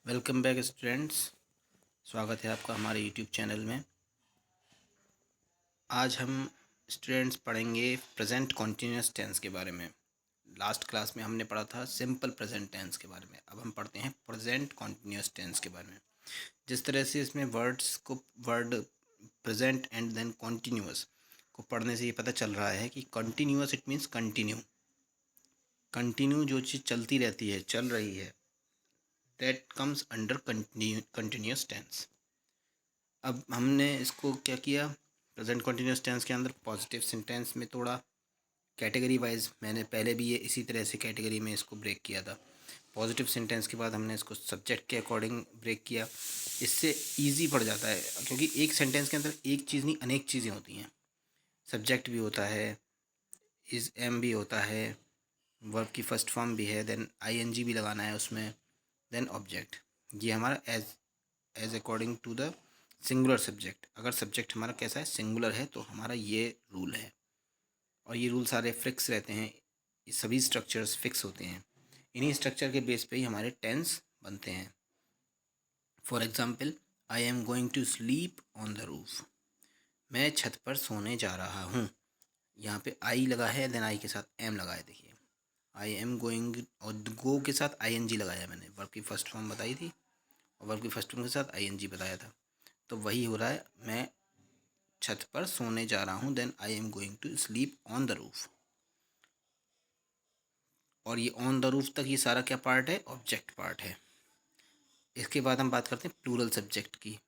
Welcome back students. स्वागत है आपका हमारे यूट्यूब चैनल में। आज हम स्टूडेंट्स पढ़ेंगे प्रेजेंट कॉन्टीन्यूअस टेंस के बारे में। लास्ट क्लास में हमने पढ़ा था सिंपल प्रेजेंट टेंस के बारे में। अब हम पढ़ते हैं प्रेजेंट कॉन्टीन्यूअस टेंस के बारे में। जिस तरह से इसमें word present and then continuous को पढ़ने से ये पता चल रहा है कि कॉन्टीन्यूअस इट मीन्स कंटिन्यू जो चीज़ चलती रहती है, चल रही है, that comes under continuous tense. अब हमने इसको क्या किया, प्रेजेंट कंटिन्यूअस टेंस के अंदर पॉजिटिव सेंटेंस में थोड़ा कैटेगरी वाइज, मैंने पहले भी ये इसी तरह से कैटेगरी में इसको ब्रेक किया था। पॉजिटिव सेंटेंस के बाद हमने इसको सब्जेक्ट के अकॉर्डिंग ब्रेक किया। इससे इजी पड़ जाता है, क्योंकि एक सेंटेंस के अंदर एक चीज़ नहीं अनेक चीज़ें होती हैं। सब्जेक्ट भी होता है, इज एम भी होता है, वर्ब की फर्स्ट फॉर्म भी है, देन आईएनजी भी लगाना है उसमें, देन ऑब्जेक्ट। ये हमारा as according to the singular subject. अगर सब्जेक्ट हमारा कैसा है, सिंगुलर है, तो हमारा ये रूल है। और ये रूल सारे फिक्स रहते हैं, ये सभी स्ट्रक्चर्स फिक्स होते हैं। इन्हीं स्ट्रक्चर के बेस पे ही हमारे टेंस बनते हैं। For example, I am going to sleep on the roof. मैं छत पर सोने जा रहा हूँ। यहाँ पे आई लगा है, देन आई के साथ एम लगा है। देखिए, आई एम गोइंग और गो के साथ आई एन जी लगाया मैंने। वर्ब की फर्स्ट फॉर्म बताई थी और वर्ब की फर्स्ट फॉर्म के साथ आई एन जी बताया था। तो वही हो रहा है, मैं छत पर सोने जा रहा हूँ, then I am going to sleep on the roof. और ये ऑन द रूफ तक ये सारा क्या पार्ट है, ऑब्जेक्ट पार्ट है। इसके बाद हम बात करते हैं प्लूरल सब्जेक्ट की।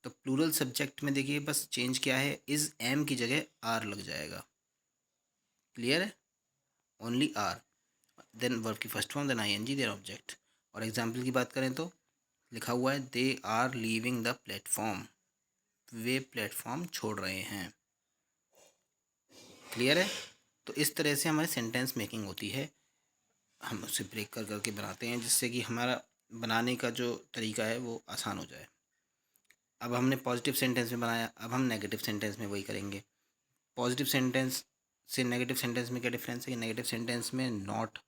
तो प्लूरल सब्जेक्ट में देखिए, बस चेंज क्या है, इज एम की जगह आर लग जाएगा। क्लियर है, ओनली आर, देन वर्ब की first form, then I N G, then object. और एग्जाम्पल की बात करें तो लिखा हुआ है they are leaving the platform. वे प्लेटफॉर्म छोड़ रहे हैं। क्लियर है। तो इस तरह से हमारी सेंटेंस मेकिंग होती है। हम उसे ब्रेक कर करके बनाते हैं, जिससे कि हमारा बनाने का जो तरीका है वो आसान हो जाए। अब हमने पॉजिटिव सेंटेंस में बनाया, अब हम नेगेटिव सेंटेंस में वही करेंगे। पॉजिटिव सेंटेंस से नेगेटिव सेंटेंस में क्या डिफरेंस है कि नेगेटिव सेंटेंस में नॉट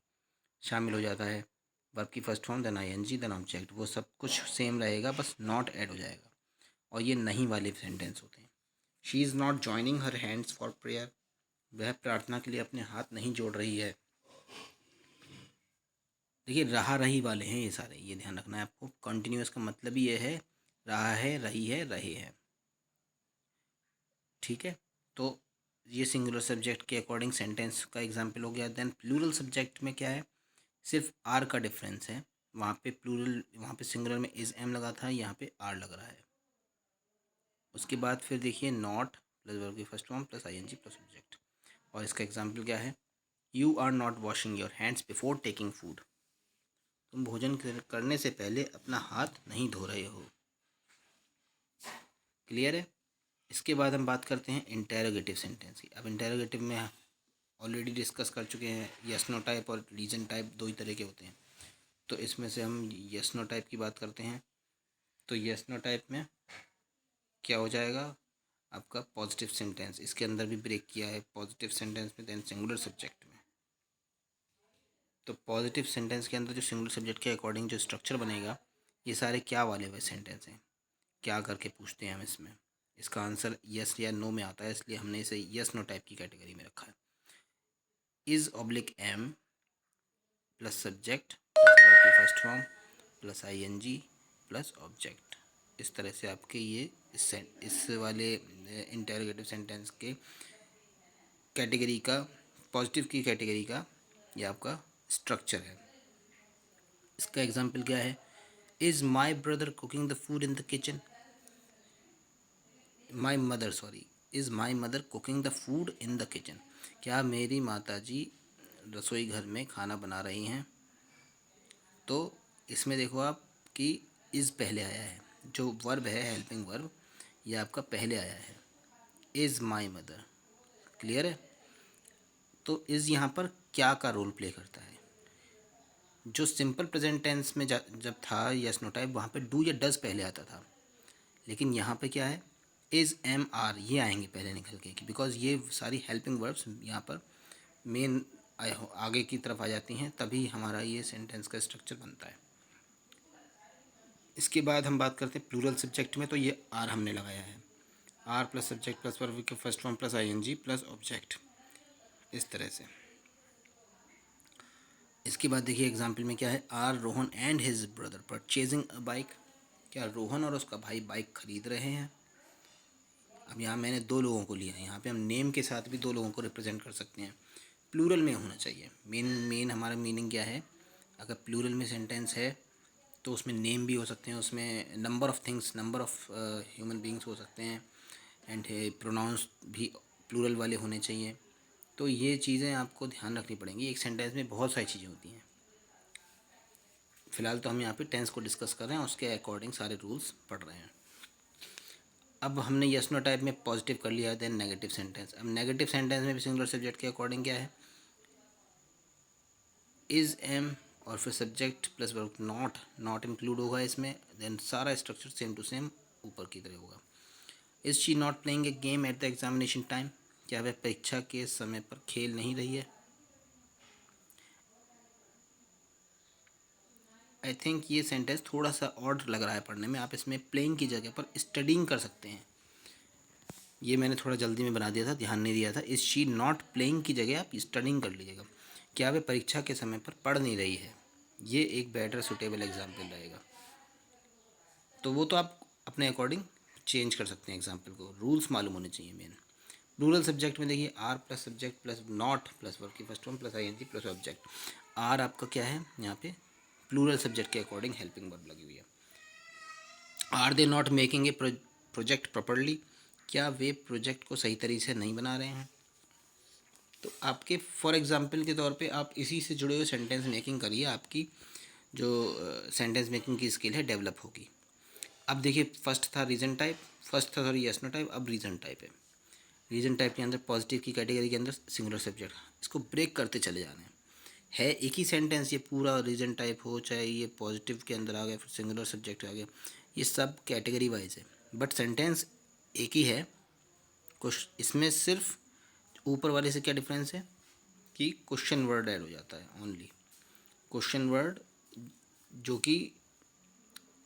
शामिल हो जाता है। वर्ब की first form, then I N G, then object, वो सब कुछ सेम रहेगा, बस नॉट ऐड हो जाएगा। और ये नहीं वाले सेंटेंस होते हैं। She is not joining her hands for prayer. वह प्रार्थना के लिए अपने हाथ नहीं जोड़ रही है। देखिए, रहा रही वाले हैं ये सारे, ये ध्यान रखना है आपको। कंटिन्यूअस का मतलब ही ये है, रहा है, रही है, रहे हैं। ठीक है। तो ये सिंगुलर सब्जेक्ट के अकॉर्डिंग सेंटेंस का एग्जाम्पल हो गया। देन प्लूरल सब्जेक्ट में क्या है, सिर्फ आर का डिफरेंस है। वहाँ पे प्लूरल, वहाँ पे सिंगुलर में इज एम लगा था, यहाँ पे आर लग रहा है। उसके बाद फिर देखिए, नॉट प्लस वर्ब की first form plus I N G plus object. और इसका एग्जाम्पल क्या है, you are not washing your hands before taking food. तुम भोजन करने से पहले अपना हाथ नहीं धो रहे हो। क्लियर है। इसके बाद हम बात करते हैं इंटेरोगेटिव सेंटेंस की। अब इंटेरोगेटिव में ऑलरेडी डिस्कस कर चुके हैं, यस नो टाइप और रीजन टाइप दो ही तरह के होते हैं। तो इसमें से हम यस नो टाइप की बात करते हैं। तो यस नो टाइप में क्या हो जाएगा, आपका पॉजिटिव सेंटेंस। इसके अंदर भी ब्रेक किया है, पॉजिटिव सेंटेंस में, देन सिंगुलर सब्जेक्ट में। तो पॉजिटिव सेंटेंस के अंदर जो सिंगुलर सब्जेक्ट के अकॉर्डिंग जो स्ट्रक्चर बनेगा, ये सारे क्या वाले हुए सेंटेंस हैं, क्या करके पूछते हैं हम इसमें। इसका आंसर यस या नो में आता है, इसलिए हमने इसे यस नो टाइप की कैटेगरी में रखा है। Is oblique am plus subject plus verb की first form plus I N G plus object. इस तरह से आपके ये इस वाले इंटेरोगेटिव सेंटेंस के कैटेगरी का, पॉजिटिव की कैटेगरी का ये आपका स्ट्रक्चर है। इसका एग्जाम्पल क्या है, is my brother cooking the food in the kitchen. My mother, sorry, is my mother cooking the food in the kitchen. क्या मेरी माता जी रसोई घर में खाना बना रही हैं। तो इसमें देखो आप कि इज़ पहले आया है, जो वर्ब है हेल्पिंग वर्ब, ये आपका पहले आया है, इज़ माई मदर। क्लियर है। तो इज़ यहाँ पर क्या का रोल प्ले करता है। जो सिंपल प्रेजेंट टेंस में जब था यस नो टाइप, वहाँ पे डू या डज पहले आता था। लेकिन यहाँ पे क्या है, इज़ एम आर ये आएंगे पहले निकल के, बिकॉज ये सारी हेल्पिंग वर्ब्स यहाँ पर मेन आगे की तरफ आ जाती हैं, तभी हमारा ये सेंटेंस का स्ट्रक्चर बनता है। इसके बाद हम बात करते हैं प्लूरल सब्जेक्ट में, तो ये आर हमने लगाया है, are plus subject plus verb के first form plus I N G plus object, इस तरह से। इसके बाद देखिए एग्जाम्पल में क्या है, are Rohan and his brother purchasing a bike. क्या रोहन और उसका भाई बाइक खरीद रहे हैं। अब यहाँ मैंने दो लोगों को लिया है, यहाँ पे हम नेम के साथ भी दो लोगों को रिप्रेजेंट कर सकते हैं। प्लूरल में होना चाहिए। मेन हमारा मीनिंग क्या है, अगर प्लूरल में सेंटेंस है तो उसमें नेम भी हो सकते हैं, उसमें number of things, number of human beings हो सकते हैं, एंड प्रोनाउंस भी प्लूरल वाले होने चाहिए। तो ये चीज़ें आपको ध्यान रखनी पड़ेंगी। एक सेंटेंस में बहुत सारी चीज़ें होती हैं। फ़िलहाल तो हम यहाँ पे टेंस को डिस्कस कर रहे हैं, उसके अकॉर्डिंग सारे रूल्स पढ़ रहे हैं। अब हमने यस नो टाइप में पॉजिटिव कर लिया है, देन नेगेटिव सेंटेंस। अब नेगेटिव सेंटेंस में भी सिंगुलर सब्जेक्ट के अकॉर्डिंग क्या है, इज़ एम और फिर subject plus verb, not include होगा इसमें, देन सारा स्ट्रक्चर सेम टू सेम ऊपर की तरह होगा। Is she not playing a game at the examination time, क्या वह परीक्षा के समय पर खेल नहीं रही है। आई थिंक ये सेंटेंस थोड़ा सा ऑड लग रहा है पढ़ने में, आप इसमें प्लेइंग की जगह पर स्टडिंग कर सकते हैं। ये मैंने थोड़ा जल्दी में बना दिया था, ध्यान नहीं दिया था। इज़ शी नॉट प्लेइंग की जगह आप स्टडिंग कर लीजिएगा, क्या वह परीक्षा के समय पर पढ़ नहीं रही है। ये एक बेटर सुटेबल एग्जाम्पल रहेगा। तो वो तो आप अपने अकॉर्डिंग चेंज कर सकते हैं एग्जाम्पल को, रूल्स मालूम होने चाहिए मेन। रूरल सब्जेक्ट में देखिए are plus subject plus not plus verb की first form plus I N G plus object. Are आपका क्या है यहाँ पे, प्लूरल सब्जेक्ट के अकॉर्डिंग हेल्पिंग वर्ब लगी हुई है। Are they not making a project properly, क्या वे प्रोजेक्ट को सही तरीके से नहीं बना रहे हैं। तो आपके फॉर एग्जांपल के तौर पे आप इसी से जुड़े हुए सेंटेंस मेकिंग करिए, आपकी जो सेंटेंस मेकिंग की स्किल है डेवलप होगी। अब देखिए फर्स्ट था रीजन टाइप, फर्स्ट था सॉरी यस नो टाइप, अब रीजन टाइप है। रीजन टाइप के अंदर पॉजिटिव की कैटेगरी के अंदर सिंगुलर सब्जेक्ट, इसको ब्रेक करते चले जाना है एक ही सेंटेंस, ये पूरा रीजन टाइप हो, चाहे ये पॉजिटिव के अंदर आ गया फिर सिंगुलर सब्जेक्ट आ गया, ये सब कैटेगरी वाइज है, बट सेंटेंस एक ही है। कुछ इसमें सिर्फ ऊपर वाले से क्या डिफरेंस है कि क्वेश्चन वर्ड ऐड हो जाता है, ओनली क्वेश्चन वर्ड, जो कि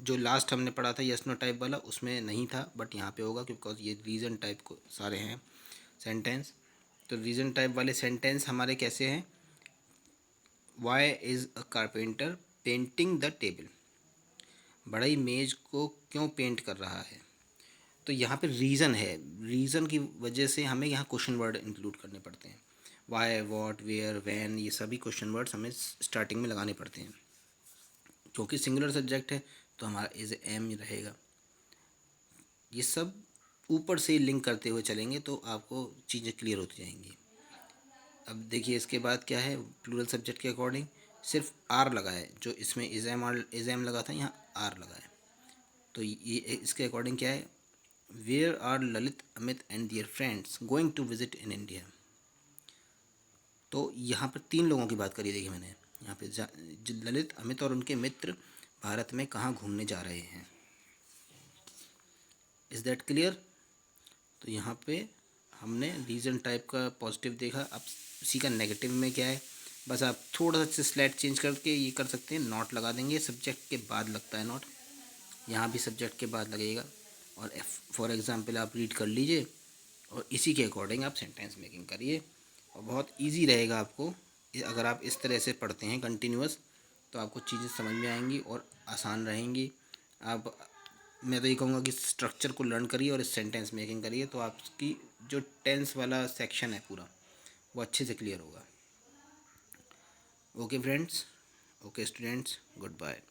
जो लास्ट हमने पढ़ा था यस नो टाइप वाला उसमें नहीं था, बट यहाँ पे होगा बिकॉज ये रीजन टाइप को सारे हैं सेंटेंस। तो रीजन टाइप वाले सेंटेंस हमारे कैसे हैं, why is a carpenter painting the table, बड़ई मेज को क्यों पेंट कर रहा है। तो यहाँ पे रीज़न है, रीज़न की वजह से हमें यहाँ क्वेश्चन वर्ड इंक्लूड करने पड़ते हैं। वाई, वॉट, वेयर, वैन, ये सभी क्वेश्चन वर्ड्स हमें स्टार्टिंग में लगाने पड़ते हैं। क्योंकि सिंगुलर सब्जेक्ट है तो हमारा इज एम रहेगा। ये सब ऊपर से लिंक करते हुए चलेंगे तो आपको चीज़ें क्लियर होती जाएंगी। अब देखिए इसके बाद क्या है, प्लूरल सब्जेक्ट के अकॉर्डिंग सिर्फ आर लगा है, जो इसमें इज एम लगा था यहाँ आर लगा है। तो ये इसके अकॉर्डिंग क्या है, where are Lalit Amit and their friends going to visit in India. तो यहाँ पर तीन लोगों की बात करी, देखिए मैंने यहाँ पे ललित, अमित और उनके मित्र भारत में कहाँ घूमने जा रहे हैं। Is that clear. तो यहाँ पे हमने रीजन टाइप का पॉजिटिव देखा। अब इसी का नेगेटिव में क्या है, बस आप थोड़ा सा स्लैट चेंज करके ये कर सकते हैं, नॉट लगा देंगे, सब्जेक्ट के बाद लगता है नॉट, यहाँ भी सब्जेक्ट के बाद लगेगा। और फॉर एग्ज़ाम्पल आप रीड कर लीजिए और इसी के अकॉर्डिंग आप सेंटेंस मेकिंग करिए, और बहुत इजी रहेगा आपको। अगर आप इस तरह से पढ़ते हैं कंटिन्यूअस तो आपको चीज़ें समझ में आएंगी और आसान रहेंगी। आप, मैं तो ये कहूँगा कि स्ट्रक्चर को लर्न करिए और इस सेंटेंस मेकिंग करिए, तो आपकी जो टेंस वाला सेक्शन है पूरा वो अच्छे से क्लियर होगा। Okay friends, okay students, good bye.